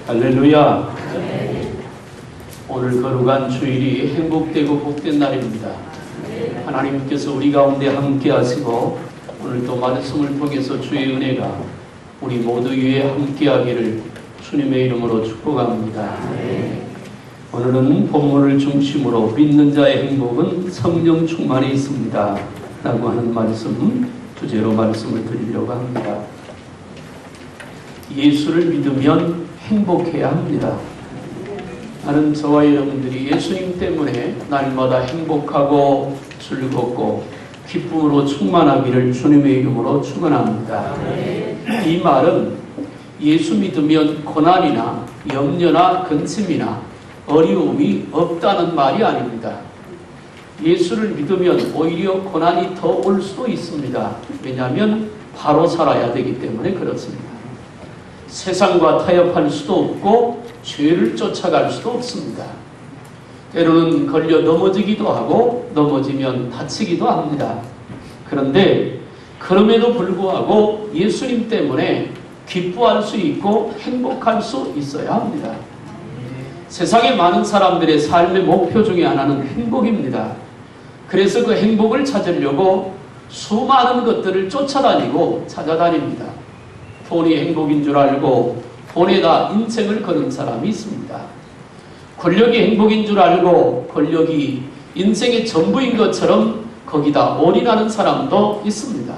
할렐루야. 오늘 거룩한 주일이 행복되고 복된 날입니다. 하나님께서 우리 가운데 함께 하시고 오늘 또 말씀을 통해서 주의 은혜가 우리 모두 위에 함께 하기를 주님의 이름으로 축복합니다. 오늘은 본문을 중심으로 믿는 자의 행복은 성령 충만에 있습니다 라고 하는 말씀 주제로 말씀을 드리려고 합니다. 예수를 믿으면 행복해야 합니다. 나는 저와 여러분들이 예수님 때문에 날마다 행복하고 즐겁고 기쁨으로 충만하기를 주님의 이름으로 축원합니다. 이 말은 예수 믿으면 고난이나 염려나 근심이나 어려움이 없다는 말이 아닙니다. 예수를 믿으면 오히려 고난이 더 올 수도 있습니다. 왜냐하면 바로 살아야 되기 때문에 그렇습니다. 세상과 타협할 수도 없고 죄를 쫓아갈 수도 없습니다. 때로는 걸려 넘어지기도 하고 넘어지면 다치기도 합니다. 그런데 그럼에도 불구하고 예수님 때문에 기뻐할 수 있고 행복할 수 있어야 합니다. 세상의 많은 사람들의 삶의 목표 중에 하나는 행복입니다. 그래서 그 행복을 찾으려고 수많은 것들을 쫓아다니고 찾아다닙니다. 돈이 행복인 줄 알고 돈에다 인생을 거는 사람이 있습니다. 권력이 행복인 줄 알고 권력이 인생의 전부인 것처럼 거기다 올인하는 사람도 있습니다.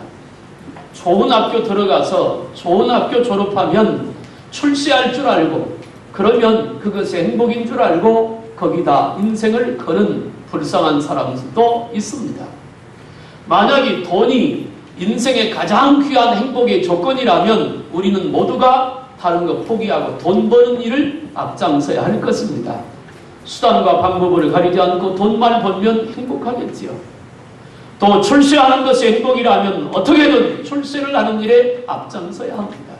좋은 학교 들어가서 좋은 학교 졸업하면 출세할 줄 알고 그러면 그것이 행복인 줄 알고 거기다 인생을 거는 불쌍한 사람도 있습니다. 만약에 돈이 인생의 가장 귀한 행복의 조건이라면 우리는 모두가 다른 거 포기하고 돈 버는 일을 앞장서야 할 것입니다. 수단과 방법을 가리지 않고 돈만 벌면 행복하겠지요. 또 출세하는 것이 행복이라면 어떻게든 출세를 하는 일에 앞장서야 합니다.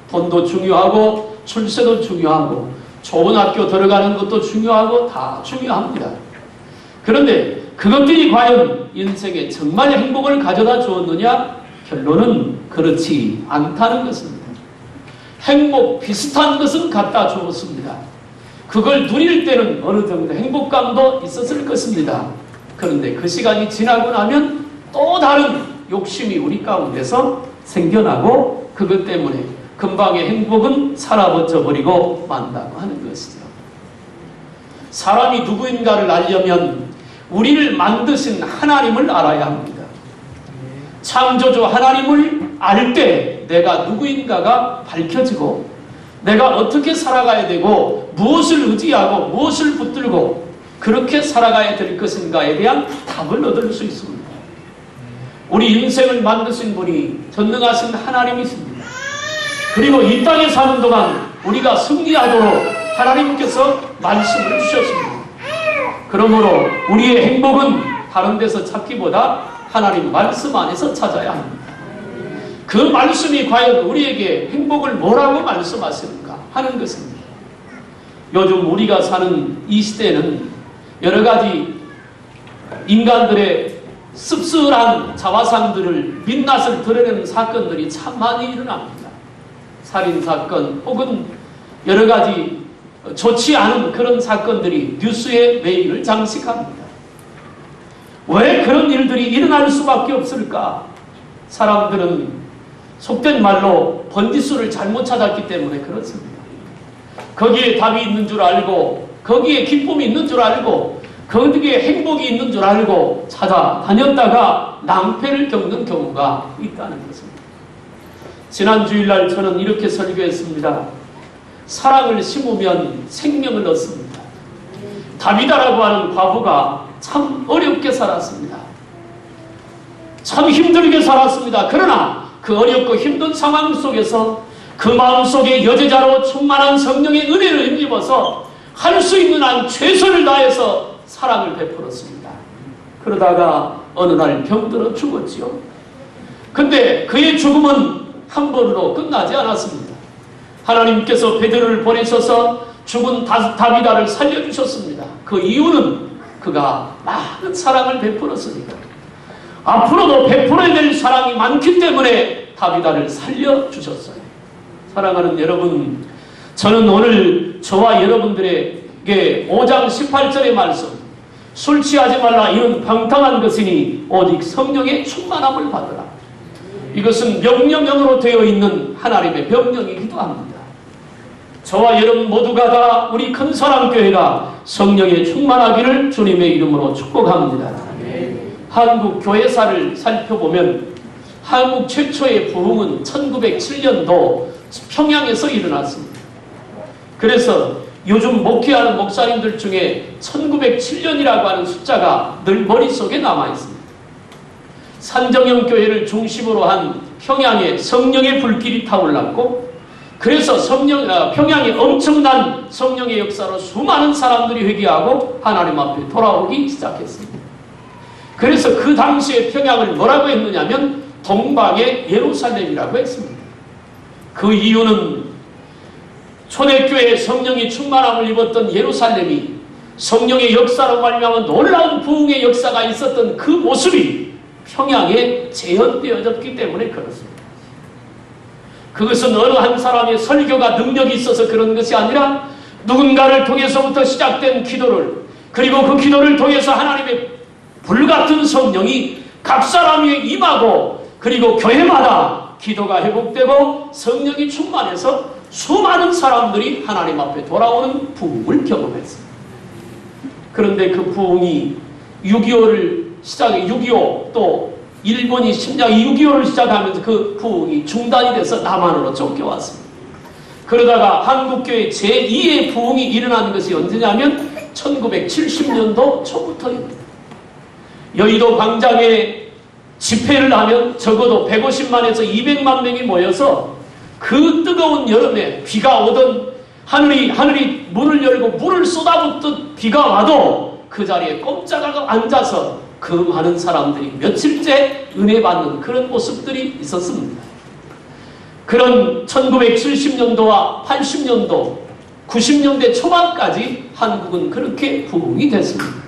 돈도 중요하고 출세도 중요하고 좋은 학교 들어가는 것도 중요하고 다 중요합니다. 그런데 그것들이 과연 인생에 정말 행복을 가져다 주었느냐? 결론은 그렇지 않다는 것입니다. 행복 비슷한 것은 갖다 주었습니다. 그걸 누릴 때는 어느 정도 행복감도 있었을 것입니다. 그런데 그 시간이 지나고 나면 또 다른 욕심이 우리 가운데서 생겨나고 그것 때문에 금방의 행복은 사라져 버리고 만다고 하는 것이죠. 사람이 누구인가를 알려면 우리를 만드신 하나님을 알아야 합니다. 창조주 하나님을 알 때 내가 누구인가가 밝혀지고 내가 어떻게 살아가야 되고 무엇을 의지하고 무엇을 붙들고 그렇게 살아가야 될 것인가에 대한 답을 얻을 수 있습니다. 우리 인생을 만드신 분이 전능하신 하나님이십니다. 그리고 이 땅에 사는 동안 우리가 승리하도록 하나님께서 말씀을 주셨습니다. 그러므로 우리의 행복은 다른 데서 찾기보다 하나님 말씀 안에서 찾아야 합니다. 그 말씀이 과연 우리에게 행복을 뭐라고 말씀하시는가 하는 것입니다. 요즘 우리가 사는 이 시대는 여러 가지 인간들의 씁쓸한 자화상들을 민낯을 드러내는 사건들이 참 많이 일어납니다. 살인사건 혹은 여러 가지 좋지 않은 그런 사건들이 뉴스의 메인을 장식합니다. 왜 그런 일들이 일어날 수밖에 없을까? 사람들은 속된 말로 번지수를 잘못 찾았기 때문에 그렇습니다. 거기에 답이 있는 줄 알고 거기에 기쁨이 있는 줄 알고 거기에 행복이 있는 줄 알고 찾아다녔다가 낭패를 겪는 경우가 있다는 것입니다. 지난 주일날 저는 이렇게 설교했습니다. 사랑을 심으면 생명을 얻습니다. 다비다라고 하는 과부가 참 어렵게 살았습니다. 참 힘들게 살았습니다. 그러나 그 어렵고 힘든 상황 속에서 그 마음속에 여제자로 충만한 성령의 은혜를 힘입어서 할 수 있는 한 최선을 다해서 사랑을 베풀었습니다. 그러다가 어느 날 병들어 죽었지요. 근데 그의 죽음은 한 번으로 끝나지 않았습니다. 하나님께서 베드로를 보내셔서 죽은 다비다를 살려주셨습니다. 그 이유는 그가 많은 사랑을 베풀었으니까. 앞으로도 베풀어야 될 사랑이 많기 때문에 다비다를 살려주셨어요. 사랑하는 여러분, 저는 오늘 저와 여러분들에게 5장 18절의 말씀, 술 취하지 말라 이는 방탕한 것이니 오직 성령의 충만함을 받으라. 이것은 명령형으로 되어 있는 하나님의 명령이기도 합니다. 저와 여러분 모두가 다 우리 큰사랑교회가 성령에 충만하기를 주님의 이름으로 축복합니다. 한국 교회사를 살펴보면 한국 최초의 부흥은 1907년도 평양에서 일어났습니다. 그래서 요즘 목회하는 목사님들 중에 1907년이라고 하는 숫자가 늘 머릿속에 남아있습니다. 산정형 교회를 중심으로 한 평양에 성령의 불길이 타올랐고, 그래서 평양에 엄청난 성령의 역사로 수많은 사람들이 회개하고 하나님 앞에 돌아오기 시작했습니다. 그래서 그 당시에 평양을 뭐라고 했느냐면 동방의 예루살렘이라고 했습니다. 그 이유는 초대교회에 성령이 충만함을 입었던 예루살렘이 성령의 역사로 말미암아 놀라운 부흥의 역사가 있었던 그 모습이 평양에 재현되어졌기 때문에 그렇습니다. 그것은 어느 한 사람의 설교가 능력이 있어서 그런 것이 아니라 누군가를 통해서부터 시작된 기도를, 그리고 그 기도를 통해서 하나님의 불같은 성령이 각 사람 위에 임하고, 그리고 교회마다 기도가 회복되고 성령이 충만해서 수많은 사람들이 하나님 앞에 돌아오는 부흥을 경험했습니다. 그런데 그 부흥이 6.25 또 일본이 심장이 6.25를 시작하면서 그 부흥이 중단이 돼서 남한으로 쫓겨왔습니다. 그러다가 한국교회 제2의 부흥이 일어나는 것이 언제냐면 1970년도 초부터입니다. 여의도 광장에 집회를 하면 적어도 150만에서 200만 명이 모여서 그 뜨거운 여름에 비가 오던 하늘이 문을 열고 물을 쏟아붓듯 비가 와도 그 자리에 꼼짝하고 앉아서 그 많은 사람들이 며칠째 은혜 받는 그런 모습들이 있었습니다. 그런 1970년도와 80년도, 90년대 초반까지 한국은 그렇게 부흥이 됐습니다.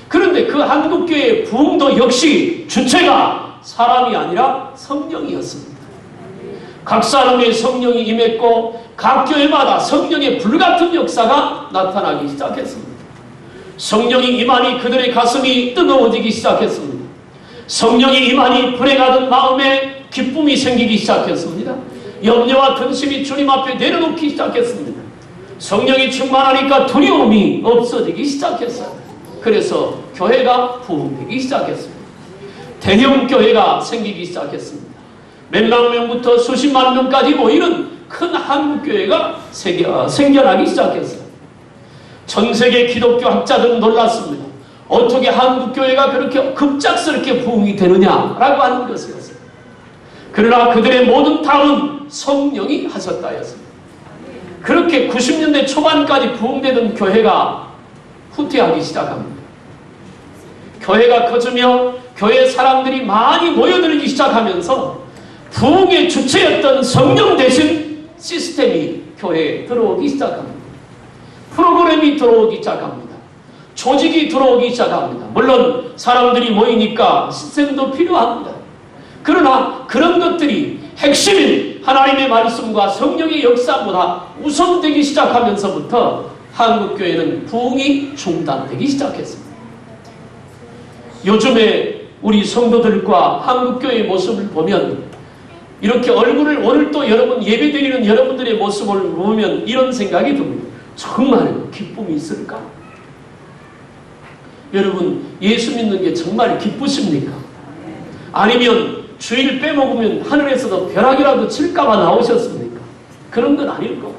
그런데 그 한국교회의 부흥도 역시 주체가 사람이 아니라 성령이었습니다. 각 사람의 성령이 임했고 각 교회마다 성령의 불같은 역사가 나타나기 시작했습니다. 성령이 임하니 그들의 가슴이 뜨거워지기 시작했습니다. 성령이 임하니 불행하던 마음에 기쁨이 생기기 시작했습니다. 염려와 근심이 주님 앞에 내려놓기 시작했습니다. 성령이 충만하니까 두려움이 없어지기 시작했어요. 그래서 교회가 부흥되기 시작했습니다. 대형 교회가 생기기 시작했습니다. 몇만 명부터 수십만 명까지 모이는 큰 한국교회가 생겨나기 시작했어요. 전 세계 기독교 학자들은 놀랐습니다. 어떻게 한국교회가 그렇게 급작스럽게 부흥이 되느냐라고 하는 것이었어요. 그러나 그들의 모든 답은 성령이 하셨다였습니다. 그렇게 90년대 초반까지 부흥되던 교회가 후퇴하기 시작합니다. 교회가 커지며 교회 사람들이 많이 모여들기 시작하면서 부흥의 주체였던 성령 대신 시스템이 교회에 들어오기 시작합니다. 프로그램이 들어오기 시작합니다. 조직이 들어오기 시작합니다. 물론 사람들이 모이니까 시스템도 필요합니다. 그러나 그런 것들이 핵심인 하나님의 말씀과 성령의 역사보다 우선되기 시작하면서부터 한국교회는 부흥이 중단되기 시작했습니다. 요즘에 우리 성도들과 한국교회의 모습을 보면 이렇게 얼굴을 오늘 또 여러분 예배드리는 여러분들의 모습을 보면 이런 생각이 듭니다. 정말 기쁨이 있을까? 여러분 예수 믿는 게 정말 기쁘십니까? 아니면 주일 빼먹으면 하늘에서도 벼락이라도 칠까봐 나오셨습니까? 그런 건 아닐 거고,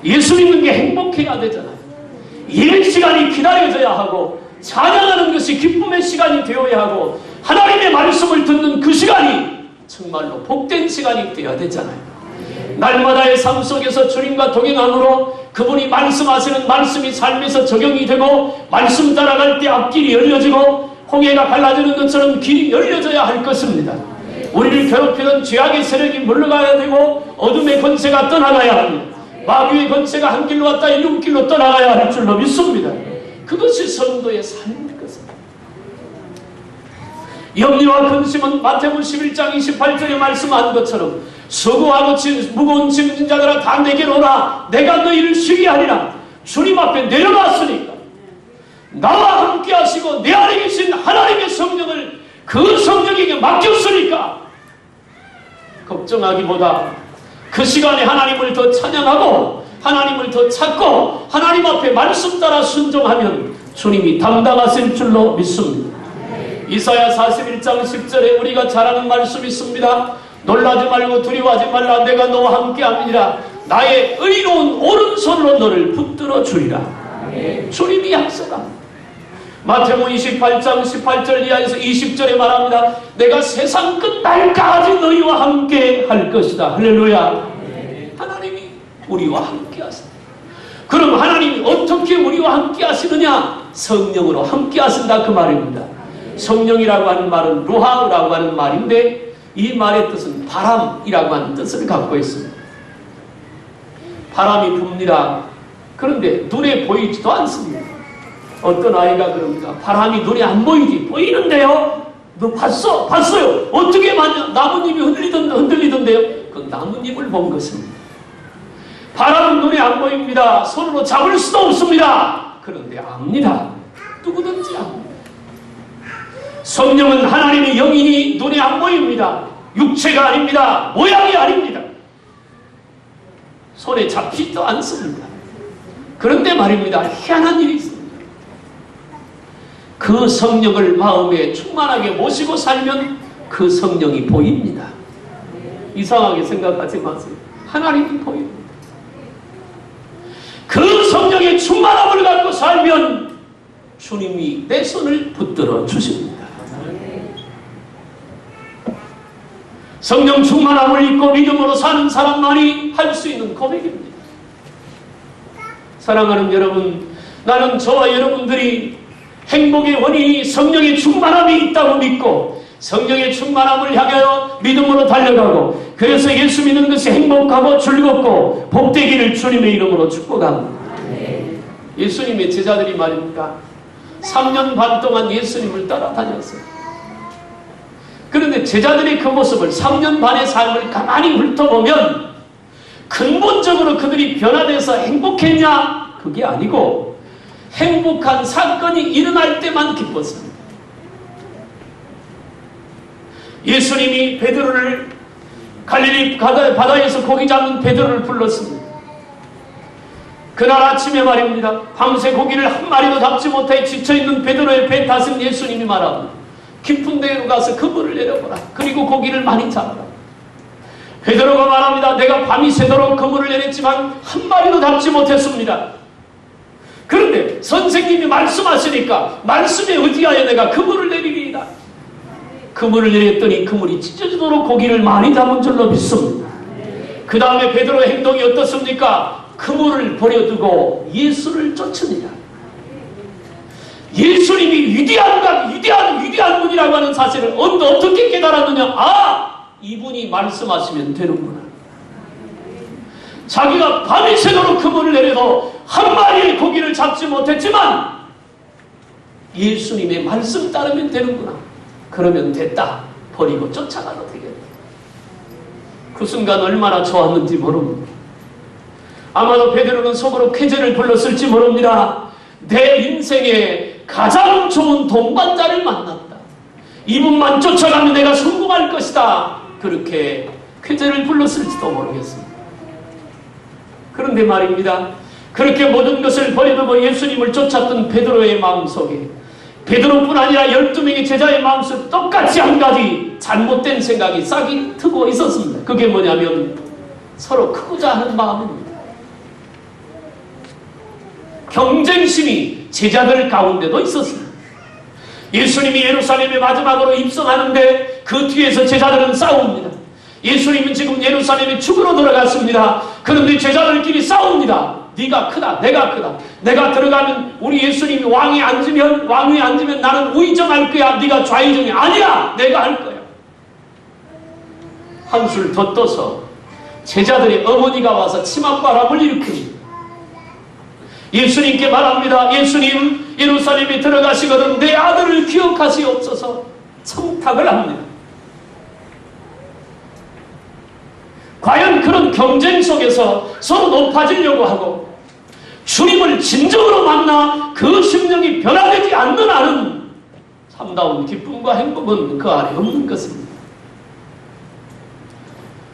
예수 믿는 게 행복해야 되잖아요. 예배 시간이 기다려져야 하고 찬양하는 것이 기쁨의 시간이 되어야 하고 하나님의 말씀을 듣는 그 시간이 정말로 복된 시간이 되어야 되잖아요. 날마다의 삶 속에서 주님과 동행함으로 그분이 말씀하시는 말씀이 삶에서 적용이 되고 말씀 따라갈 때 앞길이 열려지고 홍해가 갈라지는 것처럼 길이 열려져야 할 것입니다. 우리를 괴롭히는 죄악의 세력이 물러가야 되고 어둠의 권세가 떠나가야 합니다. 마귀의 권세가 한 길로 왔다 일곱 길로 떠나가야 할 줄로 믿습니다. 그것이 성도의 삶일 것입니다. 염려와 근심은 마태복음 11장 28절에 말씀한 것처럼 수고하고 무거운 짐진 자들아 다 내게로 오라. 내가 너희를 쉬게 하리라. 주님 앞에 내려놨으니까 나와 함께 하시고 내 안에 계신 하나님의 성령을 그 성령에게 맡겼으니까 걱정하기보다 그 시간에 하나님을 더 찬양하고 하나님을 더 찾고 하나님 앞에 말씀 따라 순종하면 주님이 담당하실 줄로 믿습니다. 이사야 41장 10절에 우리가 잘 아는 말씀이 있습니다. 놀라지 말고 두려워하지 말라. 내가 너와 함께 함이니라. 나의 의로운 오른손으로 너를 붙들어 주리라. 주님이 약속합니다. 마태복음 28장 18절 이하에서 20절에 말합니다. 내가 세상 끝날까지 너희와 함께 할 것이다. 할렐루야. 하나님이 우리와 함께 하신다. 그럼 하나님이 어떻게 우리와 함께 하시느냐? 성령으로 함께 하신다 그 말입니다. 성령이라고 하는 말은 루하라고 하는 말인데 이 말의 뜻은 바람이라고 하는 뜻을 갖고 있습니다. 바람이 붑니다. 그런데 눈에 보이지도 않습니다. 어떤 아이가 그럽니다. 바람이 눈에 안 보이지. 보이는데요? 너 봤어? 봤어요? 어떻게 봤냐? 나뭇잎이 흔들리던데요? 그건 나뭇잎을 본 것입니다. 바람은 눈에 안 보입니다. 손으로 잡을 수도 없습니다. 그런데 압니다. 누구든지 압니다. 성령은 하나님의 영이니 눈에 안 보입니다. 육체가 아닙니다. 모양이 아닙니다. 손에 잡히지도 않습니다. 그런데 말입니다. 희한한 일이 있습니다. 그 성령을 마음에 충만하게 모시고 살면 그 성령이 보입니다. 이상하게 생각하지 마세요. 하나님이 보입니다. 그 성령의 충만함을 갖고 살면 주님이 내 손을 붙들어 주십니다. 성령 충만함을 입고 믿음으로 사는 사람만이 할 수 있는 고백입니다. 사랑하는 여러분, 나는 저와 여러분들이 행복의 원인이 성령의 충만함이 있다고 믿고 성령의 충만함을 향하여 믿음으로 달려가고 그래서 예수 믿는 것이 행복하고 즐겁고 복되기를 주님의 이름으로 축복합니다. 예수님의 제자들이 말입니다. 3년 반 동안 예수님을 따라다녔어요. 그런데 제자들의 그 모습을 3년 반의 삶을 가만히 훑어보면 근본적으로 그들이 변화돼서 행복했냐? 그게 아니고 행복한 사건이 일어날 때만 기뻤습니다. 예수님이 베드로를 갈릴리 바다에서 고기 잡는 베드로를 불렀습니다. 그날 아침에 말입니다. 밤새 고기를 한 마리도 잡지 못해 지쳐있는 베드로의 배 탓은 예수님이 말합니다. 깊은 데로 가서 그물을 내려보라. 그리고 고기를 많이 잡아라. 베드로가 말합니다. 내가 밤이 새도록 그물을 내렸지만 한 마리도 잡지 못했습니다. 그런데 선생님이 말씀하시니까 말씀에 의지하여 내가 그물을 내리리이다. 그물을 내렸더니 그물이 찢어지도록 고기를 많이 잡은 줄로 믿습니다. 그 다음에 베드로의 행동이 어떻습니까? 그물을 버려두고 예수를 쫓으니라. 예수님이 위대한 분이라고 하는 사실을 어떻게 깨달았느냐? 아! 이분이 말씀하시면 되는구나. 자기가 밤이 새도록 그물을 내려도 한 마리의 고기를 잡지 못했지만 예수님의 말씀 따르면 되는구나. 그러면 됐다. 버리고 쫓아가도 되겠다. 그 순간 얼마나 좋았는지 모릅니다. 아마도 베드로는 속으로 쾌재를 불렀을지 모릅니다. 내 인생에 가장 좋은 동반자를 만났다. 이분만 쫓아가면 내가 성공할 것이다. 그렇게 쾌재를 불렀을지도 모르겠습니다. 그런데 말입니다. 그렇게 모든 것을 버려두고 예수님을 쫓았던 베드로의 마음속에 베드로뿐 아니라 12명의 제자의 마음속에 똑같이 한 가지 잘못된 생각이 싹이 트고 있었습니다. 그게 뭐냐면 서로 크고자 하는 마음입니다. 경쟁심이 제자들 가운데도 있었습니다. 예수님이 예루살렘에 마지막으로 입성하는데 그 뒤에서 제자들은 싸웁니다. 예수님은 지금 예루살렘에 죽으러 들어갔습니다. 그런데 제자들끼리 싸웁니다. 네가 크다, 내가 크다. 내가 들어가면 우리 예수님이 왕위에 앉으면 나는 우의정할 거야. 네가 좌의정이 아니야. 내가 할 거야. 한술 더 떠서 제자들의 어머니가 와서 치맛바람을 일으킵니다. 예수님께 말합니다. 예수님 예루살렘에 들어가시거든 내 아들을 기억하시옵소서. 청탁을 합니다. 과연 그런 경쟁 속에서 서로 높아지려고 하고 주님을 진정으로 만나 그 심령이 변화되지 않는 한은 참다운 기쁨과 행복은 그 안에 없는 것입니다.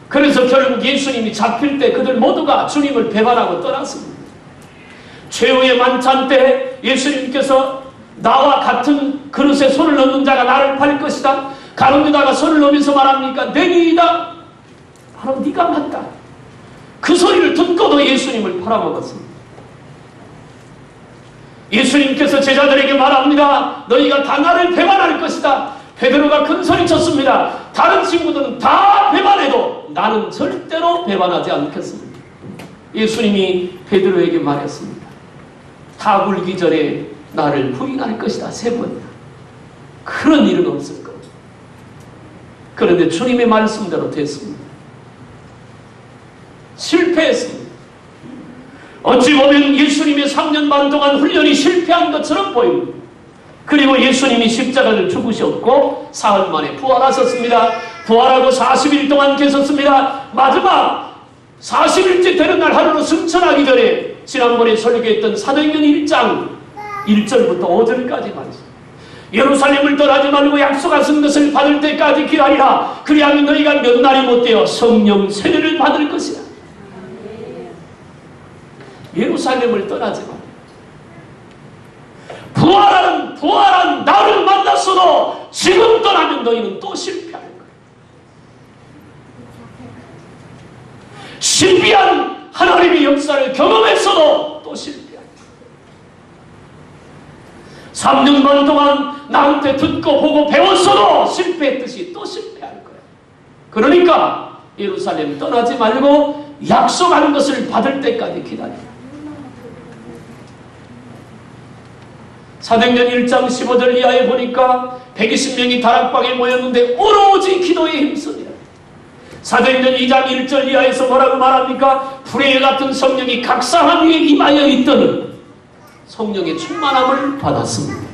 그래서 결국 예수님이 잡힐 때 그들 모두가 주님을 배반하고 떠났습니다. 최후의 만찬 때 예수님께서 나와 같은 그릇에 손을 넣는 자가 나를 팔 것이다. 가론유다가 손을 넣으면서 말합니까? 내니이다. 바로 네가 맞다. 그 소리를 듣고도 예수님을 팔아먹었습니다. 예수님께서 제자들에게 말합니다. 너희가 다 나를 배반할 것이다. 베드로가 큰 소리 쳤습니다. 다른 친구들은 다 배반해도 나는 절대로 배반하지 않겠습니다. 예수님이 베드로에게 말했습니다. 다 굴기 전에 나를 부인할 것이다. 3번이나. 그런 일은 없을 겁니다. 그런데 주님의 말씀대로 됐습니다. 실패했습니다. 어찌 보면 예수님의 3년 반 동안 훈련이 실패한 것처럼 보입니다. 그리고 예수님이 십자가를 죽으셨고 사흘 만에 부활하셨습니다. 부활하고 40일 동안 계셨습니다. 마지막 40일째 되는 날 하루로 승천하기 전에 지난번에 설교했던 사도행전 1장 1절부터 5절까지 말했습니다. 예루살렘을 떠나지 말고 약속하신 것을 받을 때까지 기다리라. 그리하면 너희가 몇 날이 못되어 성령 세례를 받을 것이라. 예루살렘을 떠나지 마. 부활한 나를 만났어도 지금 떠나면 너희는 또 실패할 거야. 신비한 하나님의 역사를 경험했어도 또 실패할 거야. 3년 반 동안 나한테 듣고 보고 배웠어도 실패했듯이 또 실패할 거야. 그러니까 예루살렘 떠나지 말고 약속하는 것을 받을 때까지 기다려. 사도행전 1장 15절 이하에 보니까 120명이 다락방에 모였는데 오로지 기도에 힘쓰니라. 사도행전 2장 1절 이하에서 뭐라고 말합니까? 불의 같은 성령이 각 사람 위에 임하여 있더니 성령의 충만함을 받았습니다.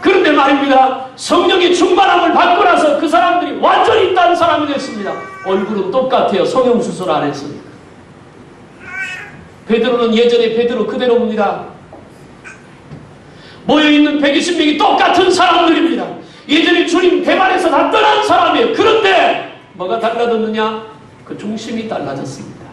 그런데 말입니다. 성령의 충만함을 받고 나서 그 사람들이 완전히 다른 사람이 됐습니다. 얼굴은 똑같아요. 성형수술 안 했으니까. 베드로는 예전에 베드로 그대로입니다. 모여있는 120명이 똑같은 사람들입니다. 예전에 주님 배반해서 다 떠난 사람이에요. 그런데 뭐가 달라졌느냐? 그 중심이 달라졌습니다.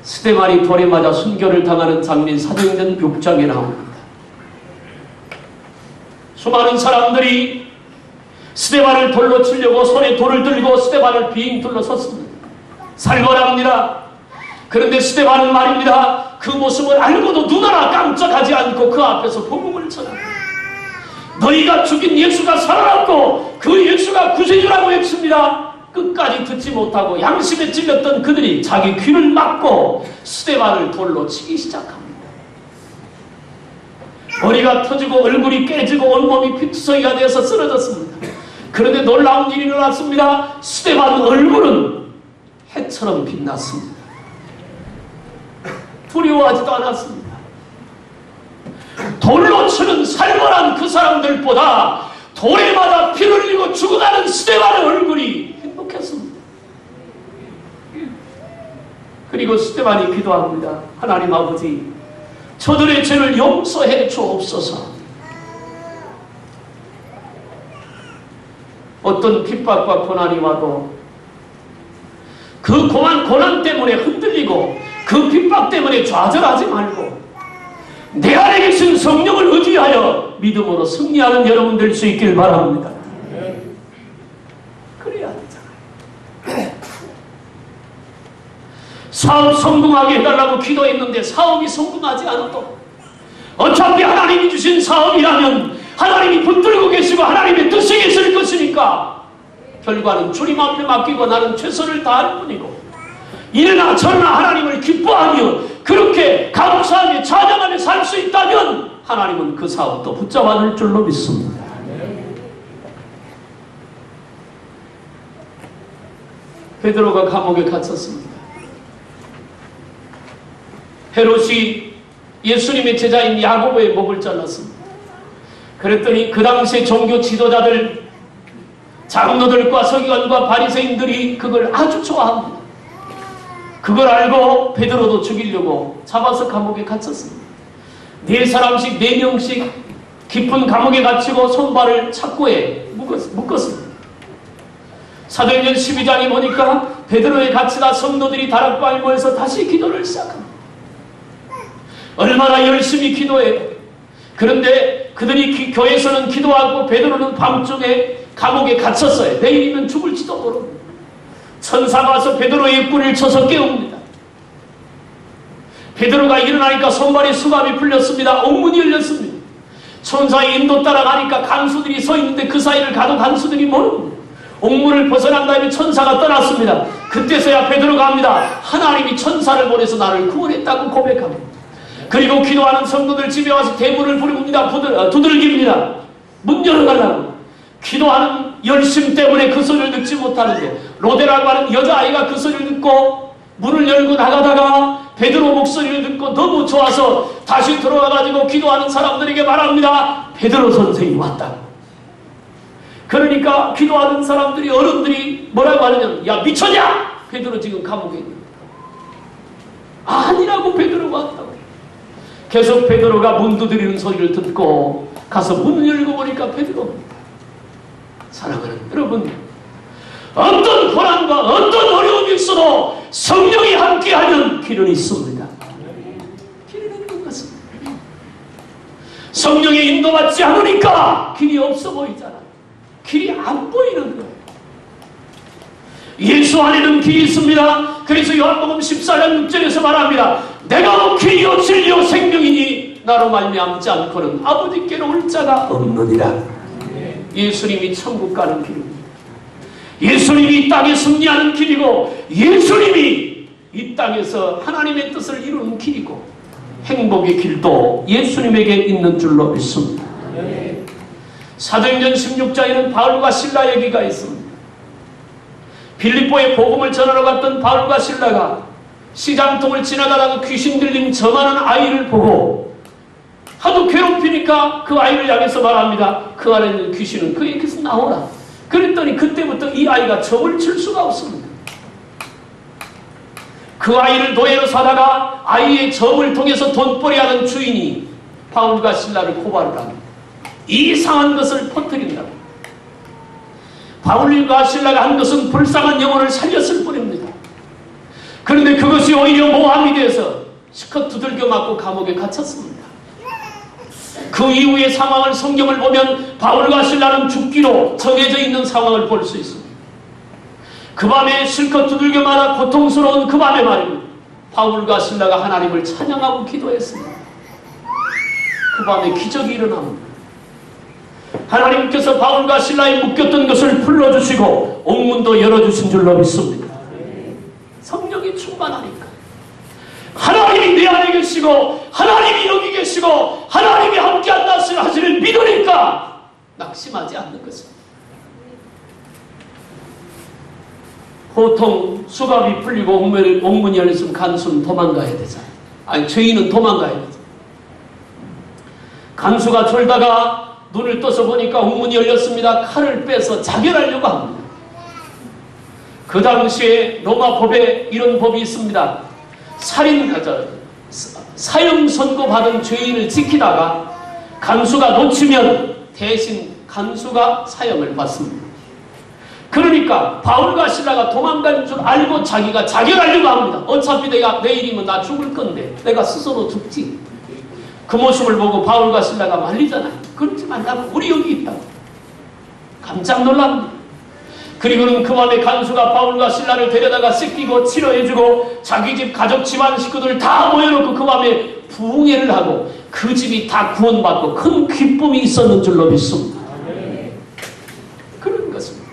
스데반이 돌에 맞아 순교를 당하는 장면 사도행전 6장에 나옵니다. 수많은 사람들이 스데반을 돌로 치려고 손에 돌을 들고 스데반을 빙 둘러섰습니다. 살벌합니다. 그런데 스데반은 말입니다. 그 모습을 알고도 눈 하나 깜짝하지 않고 그 앞에서 복음을 전합니다. 너희가 죽인 예수가 살아났고 그 예수가 구세주라고 했습니다. 끝까지 듣지 못하고 양심에 찔렸던 그들이 자기 귀를 막고 스데반을 돌로 치기 시작합니다. 머리가 터지고 얼굴이 깨지고 온몸이 피투성이가 되어서 쓰러졌습니다. 그런데 놀라운 일이 일어났습니다. 스데반 얼굴은 해처럼 빛났습니다. 두려워하지도 않았습니다. 돌로 치는 살벌한 그 사람들보다 돌에 맞아 피를 흘리고 죽어가는 스데반의 얼굴이 행복했습니다. 그리고 스데반이 기도합니다. 하나님 아버지, 저들의 죄를 용서해 주옵소서. 어떤 핍박과 고난이 와도 그 고난 때문에 흔들리고 그 핍박 때문에 좌절하지 말고 내 안에 계신 성령을 의지하여 믿음으로 승리하는 여러분 될 수 있길 바랍니다. 그래야 되잖아요. 사업 성공하게 해달라고 기도했는데 사업이 성공하지 않아도 어차피 하나님이 주신 사업이라면 하나님이 붙들고 계시고 하나님의 뜻이 계실 것이니까 결과는 주님 앞에 맡기고 나는 최선을 다할 뿐이고 이러나 저러나 하나님을 기뻐하며 그렇게 감사하며 찬양하며 살 수 있다면 하나님은 그 사업도 붙잡아 줄 줄로 믿습니다. 베드로가 감옥에 갇혔습니다. 헤롯이 예수님의 제자인 야고보의 목을 잘랐습니다. 그랬더니 그 당시에 종교 지도자들 장로들과 서기관과 바리새인들이 그걸 아주 좋아합니다. 그걸 알고 베드로도 죽이려고 잡아서 감옥에 갇혔습니다. 4사람씩 4명씩 깊은 감옥에 갇히고 손발을 착고에 묶었습니다. 사도행전 12장에 보니까 베드로의 갇히다 성도들이 다락방에 모여서 다시 기도를 시작합니다. 얼마나 열심히 기도해요. 그런데 그들이 교회에서는 기도하고 베드로는 밤중에 감옥에 갇혔어요. 내일이면 죽을지도 모릅니다. 천사가 와서 베드로의 뿔을 쳐서 깨웁니다. 베드로가 일어나니까 손발에 수갑이 풀렸습니다. 옥문이 열렸습니다. 천사의 인도 따라 가니까 간수들이 서 있는데 그 사이를 가도 간수들이 모릅니다. 옥문을 벗어난 다음에 천사가 떠났습니다. 그때서야 베드로가 합니다. 하나님이 천사를 보내서 나를 구원했다고 고백합니다. 그리고 기도하는 성도들 집에 와서 대문을 부릅니다. 두들깁니다. 문 열어달라고. 기도하는 열심 때문에 그 소리를 듣지 못하는데 로데라고 하는 여자아이가 그 소리를 듣고 문을 열고 나가다가 베드로 목소리를 듣고 너무 좋아서 다시 들어와가지고 기도하는 사람들에게 말합니다. 베드로 선생이 왔다. 그러니까 기도하는 사람들이 어른들이 뭐라고 하느냐, 야 미쳤냐? 베드로 지금 감옥에 있는 거야. 아니라고 베드로가 왔다고. 계속 베드로가 문 두드리는 소리를 듣고 가서 문을 열고 보니까 베드로입니다. 사랑하는 여러분, 어떤 고난과 어떤 어려움이 있어도 성령이 함께하면 길은 있습니다. 길은 있는 것입니다. 성령의 인도받지 않으니까 길이 없어 보이잖아. 길이 안 보이는 거예요. 예수 안에는 길이 있습니다. 그래서 요한복음 14장 6절에서 말합니다. 내가 길이요 진리요 생명이니 나로 말미암지 않고는 아버지께로 올 자가 없느니라. 예수님이 천국 가는 길입니다. 예수님이 이 땅에 승리하는 길이고 예수님이 이 땅에서 하나님의 뜻을 이루는 길이고 행복의 길도 예수님에게 있는 줄로 믿습니다. 사도행전 16장에는 바울과 실라 얘기가 있습니다. 빌립보에 복음을 전하러 갔던 바울과 실라가 시장통을 지나가다가 귀신 들린 저만한 아이를 보고 하도 괴롭히니까 그 아이를 향해서 말합니다. 그 안에 있는 귀신은 그에게서 나오라. 그랬더니 그때부터 이 아이가 점을 칠 수가 없습니다. 그 아이를 노예로 사다가 아이의 점을 통해서 돈벌이하는 주인이 바울과 실라를 고발을 합니다. 이상한 것을 퍼뜨린다. 바울과 실라가 한 것은 불쌍한 영혼을 살렸을 뿐입니다. 그런데 그것이 오히려 모함이 돼서 실컷 두들겨 맞고 감옥에 갇혔습니다. 그 이후의 상황을 성경을 보면 바울과 실라는 죽기로 정해져 있는 상황을 볼 수 있습니다. 그 밤에 실컷 두들겨 맞아 고통스러운 그 밤에 말입니다. 바울과 실라가 하나님을 찬양하고 기도했습니다. 그 밤에 기적이 일어납니다. 하나님께서 바울과 실라에 묶였던 것을 풀어주시고 옥문도 열어주신 줄로 믿습니다. 성령이 충만하니까 하나님이 내 안에 계시고 하나님이 여기 계시고 하나님이 함께한다 하시는 믿으니까 낙심하지 않는 것입니다. 보통 수갑이 풀리고 옥문이 열렸으면 간수는 도망가야 되잖아요. 아니 죄인은 도망가야 되잖아요. 간수가 졸다가 눈을 떠서 보니까 옥문이 열렸습니다. 칼을 빼서 자결하려고 합니다. 그 당시에 로마 법에 이런 법이 있습니다. 사형 선고 받은 죄인을 지키다가 간수가 놓치면 대신 간수가 사형을 받습니다. 그러니까 바울과 실라가 도망간 줄 알고 자기가 자결하려고 합니다. 어차피 내가 내일이면 나 죽을 건데 내가 스스로 죽지. 그 모습을 보고 바울과 실라가 말리잖아요. 그러지 말라고, 우리 여기 있다. 깜짝 놀랍니다. 그리고는 그 밤에 간수가 바울과 실라를 데려다가 씻기고 치료해주고 자기 집 가족 집안 식구들 다 모여놓고 그 밤에 부흥회를 하고 그 집이 다 구원받고 큰 기쁨이 있었는 줄로 믿습니다. 그런 것입니다.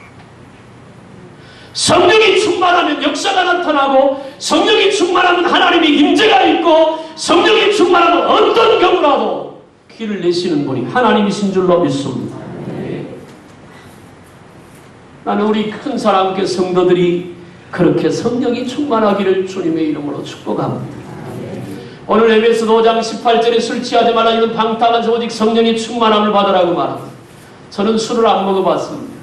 성령이 충만하면 역사가 나타나고 성령이 충만하면 하나님의 임재가 있고 성령이 충만하면 어떤 경우라도 길을 내시는 분이 하나님이신 줄로 믿습니다. 나는 우리 큰 사랑교회 성도들이 그렇게 성령이 충만하기를 주님의 이름으로 축복합니다. 오늘 에베소서 5장 18절에 술 취하지 말라 이는 방탕한 오직 성령이 충만함을 받으라고 말합니다. 저는 술을 안 먹어봤습니다.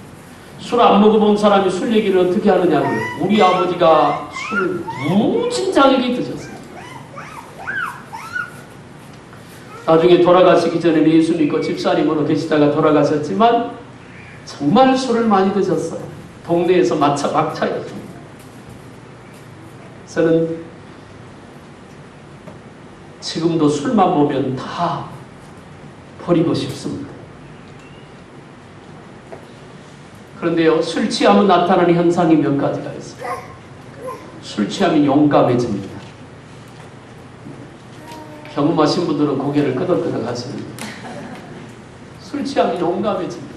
술 안 먹어본 사람이 술 얘기를 어떻게 하느냐고요. 우리 아버지가 술을 무진장하게 드셨어요. 나중에 돌아가시기 전에는 예수 믿고 집사님으로 계시다가 돌아가셨지만 정말 술을 많이 드셨어요. 동네에서 막차였습니다. 저는 지금도 술만 보면 다 버리고 싶습니다. 그런데요, 술 취하면 나타나는 현상이 몇 가지가 있어요. 술 취하면 용감해집니다. 경험하신 분들은 고개를 끄덕끄덕 하십니다. 술 취하면 용감해집니다.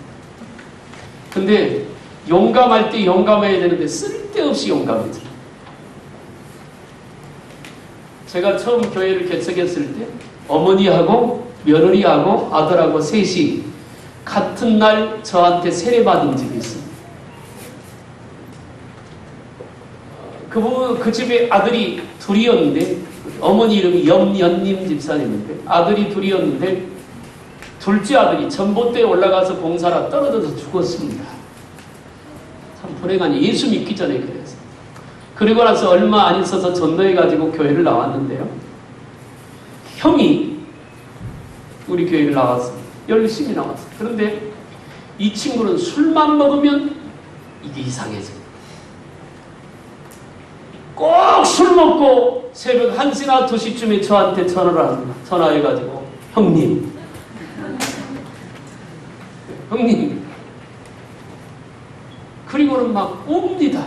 근데 용감할 때 용감해야 되는데 쓸데없이 용감해집니다. 제가 처음 교회를 개척했을 때 어머니하고 며느리하고 아들하고 셋이 같은 날 저한테 세례받은 집이 있습니다. 그 집에 아들이 둘이었는데 어머니 이름이 염연님 집사님인데 아들이 둘이었는데 둘째 아들이 전봇대에 올라가서 공사라 떨어져서 죽었습니다. 참 불행하니 예수 믿기 전에 그랬어요. 그리고 나서 얼마 안 있어서 전도해가지고 교회를 나왔는데요. 형이 우리 교회를 나왔습니다. 열심히 나왔어요. 그런데 이 친구는 술만 먹으면 이게 이상해져요. 꼭 술 먹고 새벽 1시나 2시쯤에 저한테 전화를 합니다. 전화해가지고 형님 그리고는 막 옵니다.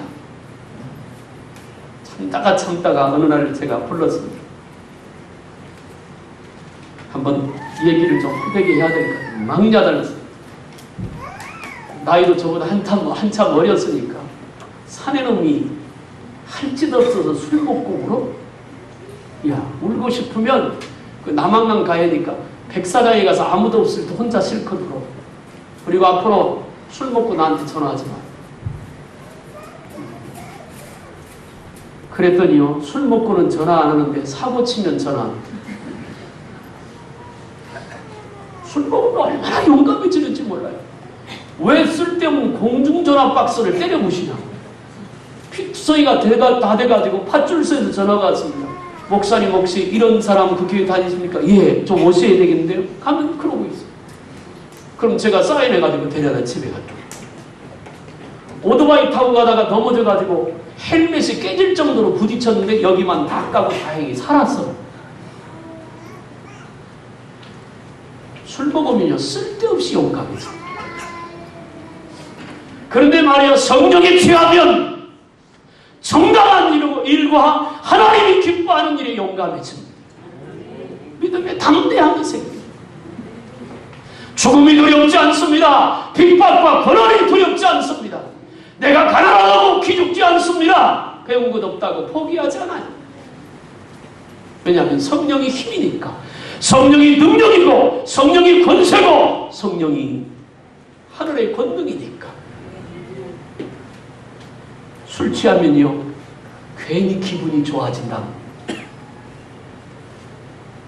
참다가 어느 날 제가 불렀습니다. 한번 얘기를 좀 후되게 해야 될까 막냐달랐습니다. 나이도 저보다 한참 어렸으니까 사내놈이 할 짓 없어서 술 먹고 울어? 야, 울고 싶으면 그 남한강 가야니까 백사장에 가서 아무도 없을 때 혼자 실컷 울어. 그리고 앞으로 술 먹고 나한테 전화하지 마. 그랬더니요, 술 먹고는 전화 안 하는데 사고 치면 전화합니다. 술 먹으면 얼마나 용감해지는지 몰라요. 왜 쓸데없는 공중전화 박스를 때려부시냐고. 피투성이가 다 돼가지고 팥줄서에서 전화가 왔습니다. 목사님 혹시 이런 사람 그 교회 다니십니까? 예, 좀 오셔야 되겠는데요? 가면 그러고 있어요. 그럼 제가 사인해가지고 데려다 집에 갔죠. 오토바이 타고 가다가 넘어져가지고 헬멧이 깨질 정도로 부딪혔는데 여기만 다 까고 다행히 살았어요. 술 먹으면요 쓸데없이 용감해져. 그런데 말이요, 성령에 취하면 정당한 일과 하나님이 기뻐하는 일에 용감해집니다. 믿음의 담대함이 생깁니다. 죽음이 두렵지 않습니다. 핍박과 고난이 두렵지 않습니다. 내가 가난하다고 기죽지 않습니다. 배운 것 없다고 포기하지 않아요. 왜냐하면 성령이 힘이니까. 성령이 능력이고 성령이 권세고 성령이 하늘의 권능이니까. 술 취하면요 괜히 기분이 좋아진다.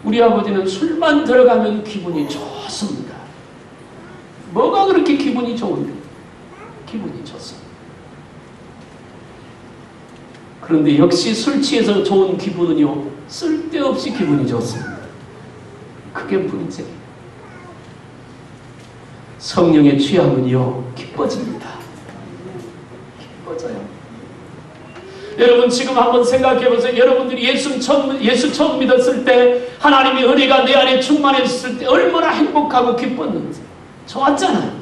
우리 아버지는 술만 들어가면 기분이 좋습니다. 뭐가 그렇게 기분이 좋은데? 기분이 좋습니다. 그런데 역시 술 취해서 좋은 기분은요 쓸데없이 기분이 좋습니다. 그게 문제예요. 성령에 취하면요 기뻐집니다. 기뻐져요. 여러분 지금 한번 생각해 보세요. 여러분들이 예수 처음 믿었을 때 하나님의 은혜가 내 안에 충만했을 때 얼마나 행복하고 기뻤는지. 좋았잖아요.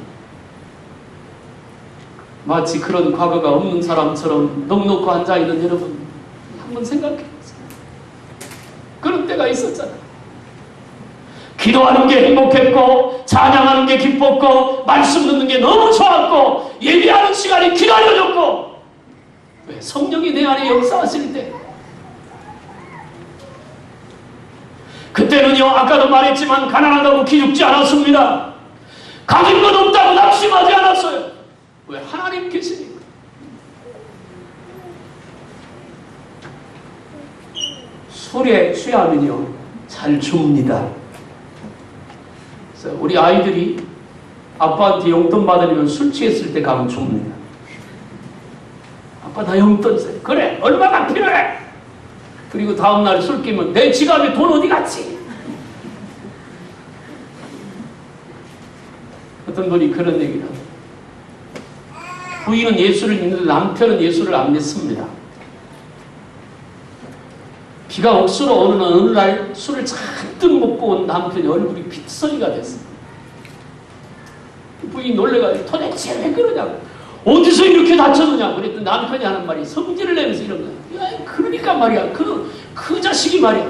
마치 그런 과거가 없는 사람처럼 넋놓고 앉아있는 여러분 한번 생각해 보세요. 그런 때가 있었잖아요. 기도하는 게 행복했고 찬양하는 게 기뻤고 말씀 듣는 게 너무 좋았고 예배하는 시간이 기다려졌고. 왜? 성령이 내 안에 역사하실 때. 그때는요 아까도 말했지만 가난하다고 기죽지 않았습니다. 가진 것 없다고 낙심하지 않았어요. 왜? 하나님 계시니까. 술에 취하면요 잘 줍니다. 그래서 우리 아이들이 아빠한테 용돈 받으려면 술 취했을 때 가면 줍니다. 나 용돈 써. 그래, 얼마나 필요해? 그리고 다음날 술 깨면 내 지갑에 돈 어디 갔지? 어떤 분이 그런 얘기를 하죠. 부인은 예수를 믿는데 남편은 예수를 안 믿습니다. 비가 억수로 오는 어느 날 술을 잔뜩 먹고 온 남편이 얼굴이 핏서리가 됐어요. 부인이 놀래가지고 도대체 왜 그러냐고. 어디서 이렇게 다쳤느냐. 그랬더니 남편이 하는 말이 성질을 내면서 이런 거야. 야, 그러니까 말이야. 그 자식이 말이야.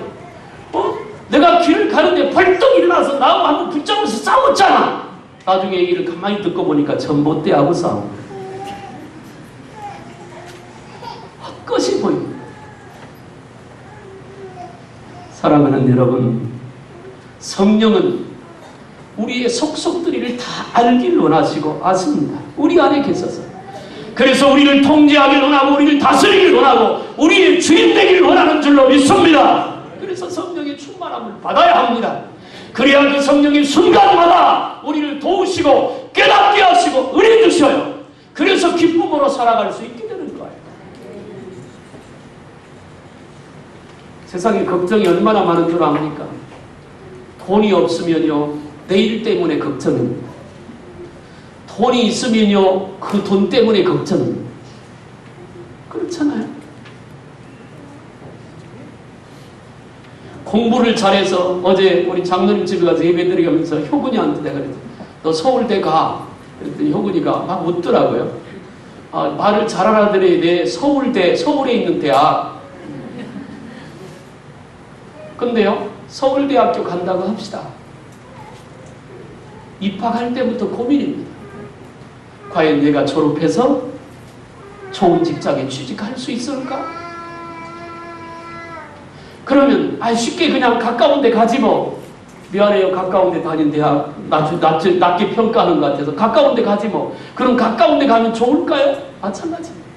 내가 길을 가는데 벌떡 일어나서 나하고 한번 붙잡아서 싸웠잖아. 나중에 얘기를 가만히 듣고 보니까 전봇대하고 싸운 거야. 헛것이 보입니다. 사랑하는 여러분, 성령은 우리의 속속들이를 다 알길 원하시고 아십니다. 우리 안에 계셔서. 그래서 우리를 통제하길 원하고 우리를 다스리길 원하고 우리의 주인 되기를 원하는 줄로 믿습니다. 그래서 성령의 충만함을 받아야 합니다. 그래야 그 성령의 순간마다 우리를 도우시고 깨닫게 하시고 은혜 주셔요. 그래서 기쁨으로 살아갈 수 있게 되는 거예요. 세상에 걱정이 얼마나 많은 줄 압니까? 돈이 없으면요, 내일 때문에 걱정입니다. 돈이 있으면요, 그 돈 때문에 걱정입니다. 그렇잖아요. 공부를 잘해서 어제 우리 장로님 집에 가서 예배드리면서 효근이한테 내가 그랬더니 너 서울대 가. 그랬더니 효근이가 막 웃더라고요. 말을 잘 알아들어야 돼. 서울에 있는 대학. 근데요, 서울대학교 간다고 합시다. 입학할 때부터 고민입니다. 과연 내가 졸업해서 좋은 직장에 취직할 수 있을까? 그러면 쉽게 그냥 가까운 데 가지 뭐. 미안해요. 가까운 데 다닌 대학 낮게 평가하는 것 같아서 가까운 데 가지 뭐. 그럼 가까운 데 가면 좋을까요? 마찬가지입니다.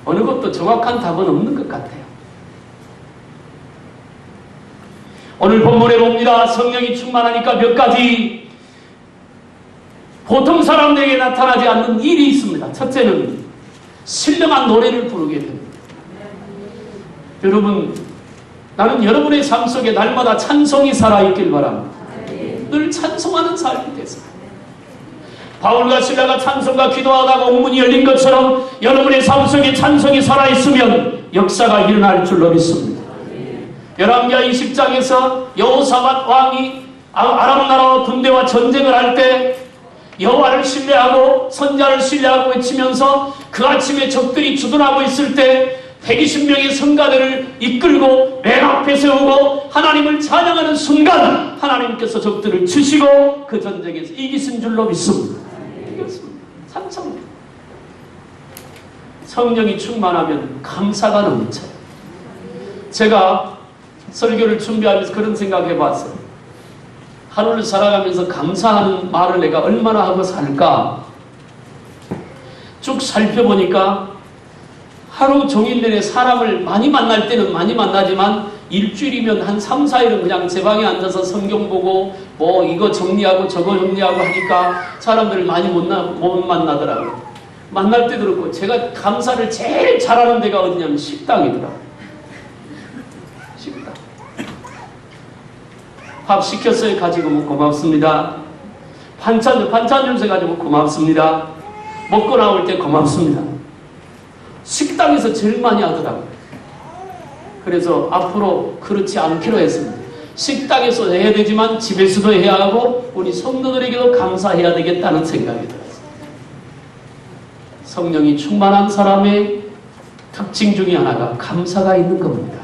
어느 것도 정확한 답은 없는 것 같아요. 오늘 본문에 봅니다. 성령이 충만하니까 몇 가지 보통 사람들에게 나타나지 않는 일이 있습니다. 첫째는 신령한 노래를 부르게 됩니다. 여러분, 나는 여러분의 삶 속에 날마다 찬송이 살아있길 바랍니다. 늘 찬송하는 삶이 되세요. 바울과 실라가 찬송과 기도하다가 옥문이 열린 것처럼 여러분의 삶 속에 찬송이 살아있으면 역사가 일어날 줄로 믿습니다. 열왕기하 20장에서 여호사밧 왕이 아람 나라와 군대와 전쟁을 할 때 여호와를 신뢰하고 선자를 신뢰하고 외치면서 그 아침에 적들이 주둔하고 있을 때 120명의 성가대를 이끌고 맨 앞에 세우고 하나님을 찬양하는 순간 하나님께서 적들을 치시고 그 전쟁에서 이기신 줄로 믿습니다. 이겼습니다. 찬송입니다. 성령이 충만하면 감사가 넘쳐요. 제가 설교를 준비하면서 그런 생각해 봤어요. 하루를 살아가면서 감사하는 말을 내가 얼마나 하고 살까? 쭉 살펴보니까 하루 종일 내내 사람을 많이 만날 때는 많이 만나지만 일주일이면 한 3, 4일은 그냥 제 방에 앉아서 성경 보고 뭐 이거 정리하고 저거 정리하고 하니까 사람들을 많이 못 만나더라고요. 만날 때도 그렇고 제가 감사를 제일 잘하는 데가 어디냐면 식당이더라고요. 식당. 밥 시켰어요. 가지고 뭐 고맙습니다. 반찬 주세요. 가지고 고맙습니다. 먹고 나올 때 고맙습니다. 식당에서 제일 많이 하더라고요. 그래서 앞으로 그렇지 않기로 했습니다. 식당에서 해야 되지만 집에서도 해야 하고 우리 성도들에게도 감사해야 되겠다는 생각이 들었습니다. 성령이 충만한 사람의 특징 중에 하나가 감사가 있는 겁니다.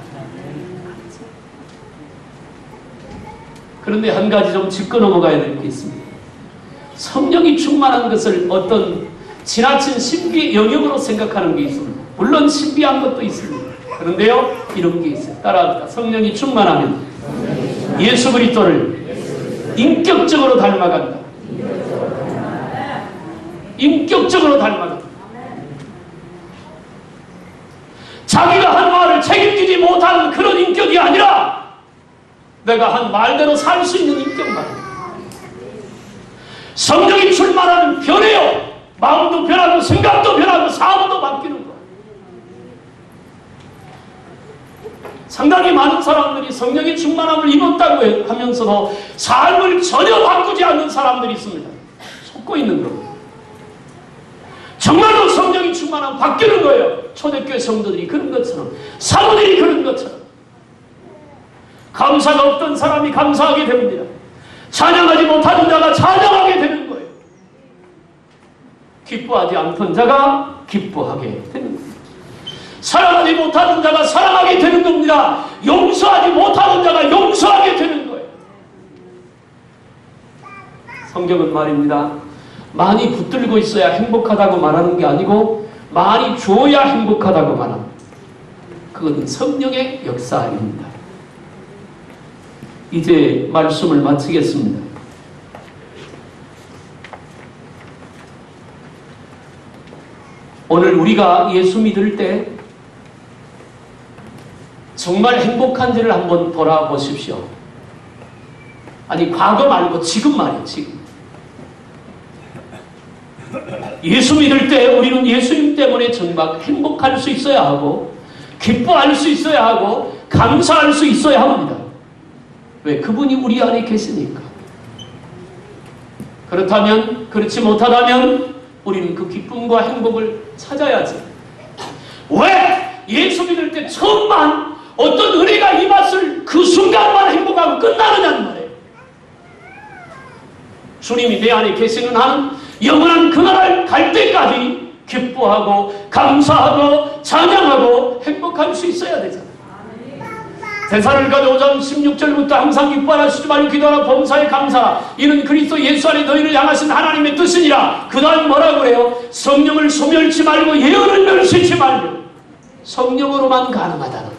그런데 한 가지 좀 짚고 넘어가야 될 게 있습니다. 성령이 충만한 것을 어떤 지나친 신비의 영역으로 생각하는 게 있습니다. 물론 신비한 것도 있습니다. 그런데요, 이런 게 있어요. 따라합니다. 성령이 충만하면 예수 그리스도를 인격적으로 닮아간다. 인격적으로 닮아간다. 자기가 한 말을 책임지지 못하는 그런 인격이 아니라 내가 한 말대로 살 수 있는 인격만. 성령이 충만하면 변해요. 마음도 변하고 생각도 변하고 삶도 바뀌는 거예요. 상당히 많은 사람들이 성령의 충만함을 입었다고 하면서도 삶을 전혀 바꾸지 않는 사람들이 있습니다. 속고 있는 겁니다. 정말로 성령이 충만하면 바뀌는 거예요. 초대교회 성도들이 그런 것처럼, 사도들이 그런 것처럼. 감사가 없던 사람이 감사하게 됩니다. 찬양하지 못하는 자가 찬양하게 되는 거예요. 기뻐하지 않던 자가 기뻐하게 되는 겁니다. 사랑하지 못하는 자가 사랑하게 되는 겁니다. 용서하지 못하는 자가 용서하게 되는 거예요. 성경은 말입니다. 많이 붙들고 있어야 행복하다고 말하는 게 아니고 많이 줘야 행복하다고 말합니다. 그건 성령의 역사입니다. 이제 말씀을 마치겠습니다. 오늘 우리가 예수 믿을 때 정말 행복한지를 한번 돌아보십시오. 아니, 과거 말고 지금 말이에요, 지금. 예수 믿을 때 우리는 예수님 때문에 정말 행복할 수 있어야 하고, 기뻐할 수 있어야 하고, 감사할 수 있어야 합니다. 왜? 그분이 우리 안에 계시니까. 그렇다면, 그렇지 못하다면 우리는 그 기쁨과 행복을 찾아야지. 왜? 예수 믿을 때 처음만 어떤 은혜가 임했을 그 순간만 행복하고 끝나느냐는 말이에요. 주님이 내 안에 계시는 한 영원한 그날을 갈 때까지 기뻐하고 감사하고 찬양하고 행복할 수 있어야 되잖아요. 데살로니가 5장 16절부터 항상 기뻐하라 쉬지 말고 기도하라 범사에 감사하라 이는 그리스도 예수 안에 너희를 향하신 하나님의 뜻이니라. 그 다음 뭐라고 그래요? 성령을 소멸치 말고 예언을 멸시치 말고. 성령으로만 가능하다는 거.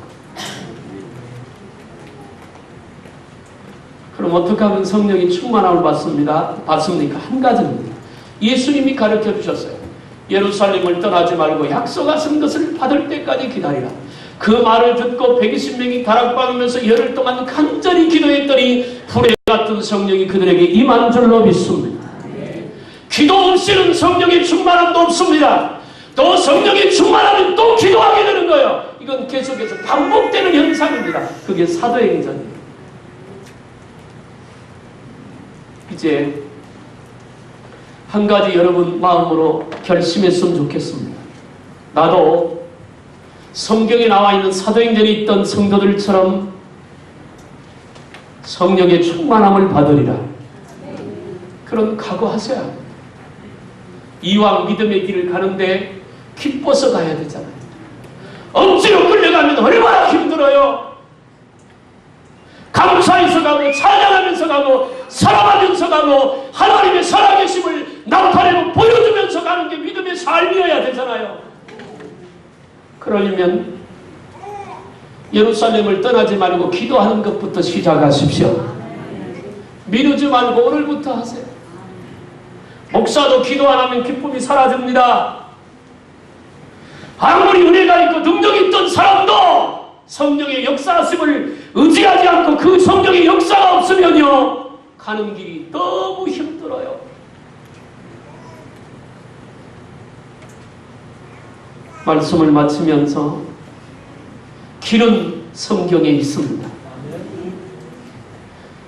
그럼 어떻게 하면 성령이 충만함을 받습니까? 한 가지입니다. 예수님이 가르쳐 주셨어요. 예루살렘을 떠나지 말고 약속하신 것을 받을 때까지 기다리라. 그 말을 듣고 120명이 다락방이면서 열흘 동안 간절히 기도했더니 불에 같은 성령이 그들에게 임한 줄로 믿습니다. 기도 없이는 성령의 충만함도 없습니다. 또 성령의 충만하면 또 기도하게 되는 거예요. 이건 계속해서 반복되는 현상입니다. 그게 사도행전입니다. 이제 한 가지 여러분 마음으로 결심했으면 좋겠습니다. 나도 성경에 나와 있는 사도행전에 있던 성도들처럼 성령의 충만함을 받으리라. 그런 각오하셔야 합니다. 이왕 믿음의 길을 가는데 기뻐서 가야 되잖아요. 억지로 끌려가면 얼마나 힘들어요. 감사해서 가고 찬양하면서 가고 사랑하면서 가고 하나님의 살아계심을 나타내고 보여주면서 가는 게 믿음의 삶이어야 되잖아요. 그러려면 예루살렘을 떠나지 말고 기도하는 것부터 시작하십시오. 미루지 말고 오늘부터 하세요. 목사도 기도 안 하면 기쁨이 사라집니다. 아무리 은혜가 있고 능력이 있던 사람도 성령의 역사하심을 의지하지 않고 그 성령의 역사가 없으면요 가는 길이 너무 힘들어요. 말씀을 마치면서 길은 성경에 있습니다.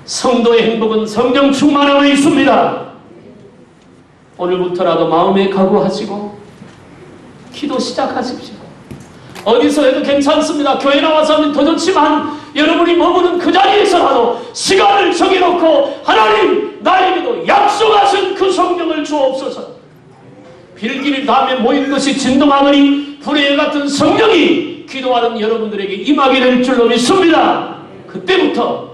성도의 행복은 성령 충만함에 있습니다. 오늘부터라도 마음에 각오하시고 기도 시작하십시오. 어디서 해도 괜찮습니다. 교회 나와서 하면 더 좋지만 여러분이 머무는 그 자리에서라도 시간을 정해놓고 하나님 나에게도 약속하신 그 성령을 주옵소서. 빌기를 다음에 모인 것이 진동하더니 불의 같은 성령이 기도하는 여러분들에게 임하게 될 줄로 믿습니다. 그때부터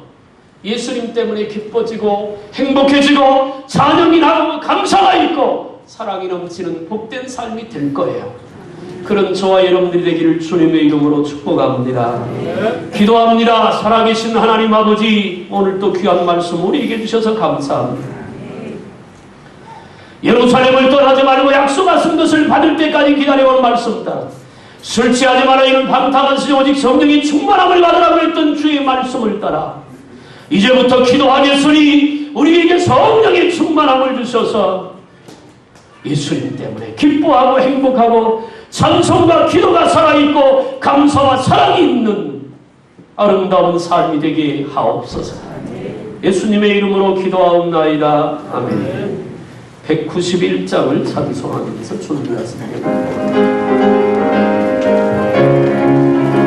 예수님 때문에 기뻐지고 행복해지고 찬양이 나오고 감사가 있고 사랑이 넘치는 복된 삶이 될 거예요. 그런 저와 여러분들이 되기를 주님의 이름으로 축복합니다. 기도합니다. 살아계신 하나님 아버지, 오늘 또 귀한 말씀 우리에게 주셔서 감사합니다. 예루살렘을 떠나지 말고 약속하신 것을 받을 때까지 기다려온 말씀 따라 술 취하지 마라 이는 방탕한시 오직 성령의 충만함을 받으라고 했던 주의 말씀을 따라 이제부터 기도하겠으니 우리에게 성령의 충만함을 주셔서 예수님 때문에 기뻐하고 행복하고 찬송과 기도가 살아있고 감사와 사랑이 있는 아름다운 삶이 되게 하옵소서. 예수님의 이름으로 기도하옵나이다. 아멘. 191장을 찬송하면서 준비하시기 바랍니다.